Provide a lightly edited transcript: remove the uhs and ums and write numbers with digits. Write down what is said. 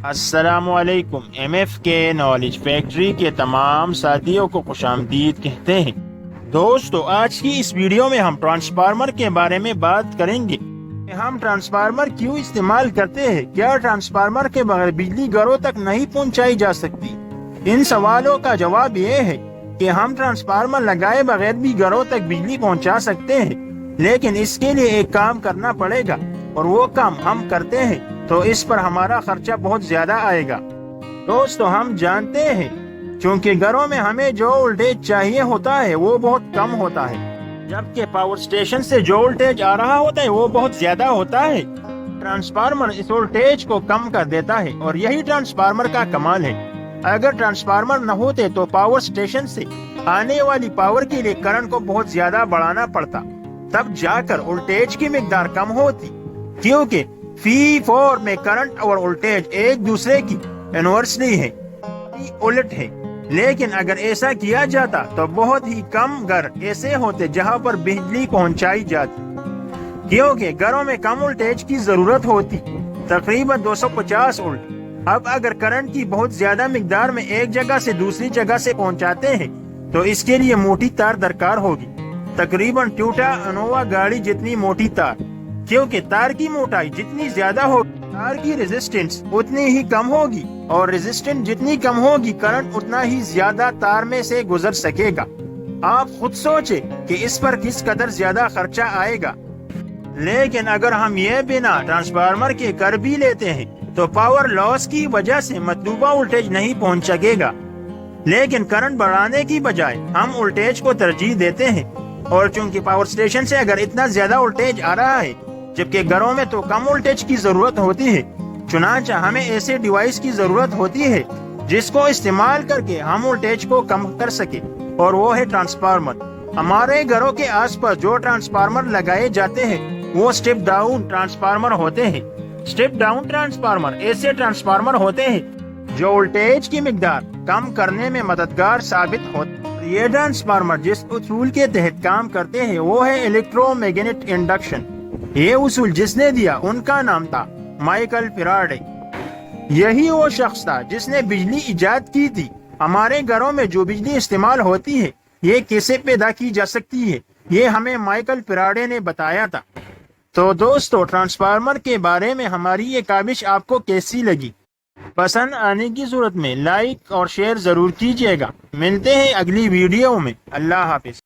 السلام علیکم۔ M F کے نالج فیکٹری کے تمام ساتھیوں کو خوش آمدید کہتے ہیں۔ دوستو، آج کی اس ویڈیو میں ہم ٹرانسفارمر کے بارے میں بات کریں گے کہ ہم ٹرانسفارمر کیوں استعمال کرتے ہیں۔ کیا ٹرانسفارمر کے بغیر بجلی گھروں تک نہیں پہنچائی جا سکتی؟ ان سوالوں کا جواب یہ ہے کہ ہم ٹرانسفارمر لگائے بغیر بھی گھروں تک بجلی پہنچا سکتے ہیں، لیکن اس کے لیے ایک کام کرنا پڑے گا، اور وہ کام ہم کرتے ہیں تو اس پر ہمارا خرچہ بہت زیادہ آئے گا۔ دوستو، ہم جانتے ہیں چونکہ گھروں میں ہمیں جو وولٹیج چاہیے ہوتا ہے وہ بہت کم ہوتا ہے، جبکہ پاور سٹیشن سے جو وولٹیج آ رہا ہوتا ہے وہ بہت زیادہ ہوتا ہے۔ ٹرانسفارمر اس وولٹیج کو کم کر دیتا ہے، اور یہی ٹرانسفارمر کا کمال ہے۔ اگر ٹرانسفارمر نہ ہوتے تو پاور سٹیشن سے آنے والی پاور کے لیے کرنٹ کو بہت زیادہ بڑھانا پڑتا، تب جا کر وولٹیج کی مقدار کم ہوتی، کیونکہ فی فور میں کرنٹ اور وولٹیج ایک دوسرے کی انورسلی ہے، الٹ ہے۔ لیکن اگر ایسا کیا جاتا تو بہت ہی کم گھر ایسے ہوتے جہاں پر بجلی پہنچائی جاتی، کیونکہ گھروں میں کم وولٹیج کی ضرورت ہوتی، تقریباً 250 وولٹ۔ اب اگر کرنٹ کی بہت زیادہ مقدار میں ایک جگہ سے دوسری جگہ سے پہنچاتے ہیں تو اس کے لیے موٹی تار درکار ہوگی، تقریباً ٹویوٹا انووا گاڑی جتنی موٹی تار، کیونکہ تار کی موٹائی جتنی زیادہ ہوگی تار کی ریزسٹنس اتنی ہی کم ہوگی، اور ریزسٹنس جتنی کم ہوگی کرنٹ اتنا ہی زیادہ تار میں سے گزر سکے گا۔ آپ خود سوچیں کہ اس پر کس قدر زیادہ خرچہ آئے گا۔ لیکن اگر ہم یہ بنا ٹرانسفارمر کے کر بھی لیتے ہیں تو پاور لاس کی وجہ سے مطلوبہ وولٹیج نہیں پہنچ سکے گا، لیکن کرنٹ بڑھانے کی بجائے ہم وولٹیج کو ترجیح دیتے ہیں، اور چونکہ پاور سٹیشن سے اگر اتنا زیادہ وولٹیج آ رہا ہے جبکہ گھروں میں تو کم وولٹیج کی ضرورت ہوتی ہے، چنانچہ ہمیں ایسے ڈیوائس کی ضرورت ہوتی ہے جس کو استعمال کر کے ہم وولٹیج کو کم کر سکے، اور وہ ہے ٹرانسفارمر۔ ہمارے گھروں کے آس پاس جو ٹرانسفارمر لگائے جاتے ہیں وہ سٹیپ ڈاؤن ٹرانسفارمر ہوتے ہیں۔ سٹیپ ڈاؤن ٹرانسفارمر ایسے ٹرانسفارمر ہوتے ہیں جو وولٹیج کی مقدار کم کرنے میں مددگار ثابت ہوتے۔ یہ ٹرانسفارمر جس اصول کے تحت کام کرتے ہیں وہ ہے الیکٹرو میگنیٹ انڈکشن۔ یہ اصول جس نے دیا ان کا نام تھا مائیکل فیراڈے۔ یہی وہ شخص تھا جس نے بجلی ایجاد کی تھی۔ ہمارے گھروں میں جو بجلی استعمال ہوتی ہے یہ کیسے پیدا کی جا سکتی ہے، یہ ہمیں مائیکل فیراڈے نے بتایا تھا۔ تو دوستو، ٹرانسفارمر کے بارے میں ہماری یہ کاوش آپ کو کیسی لگی؟ پسند آنے کی صورت میں لائک اور شیئر ضرور کیجیے گا۔ ملتے ہیں اگلی ویڈیو میں۔ اللہ حافظ۔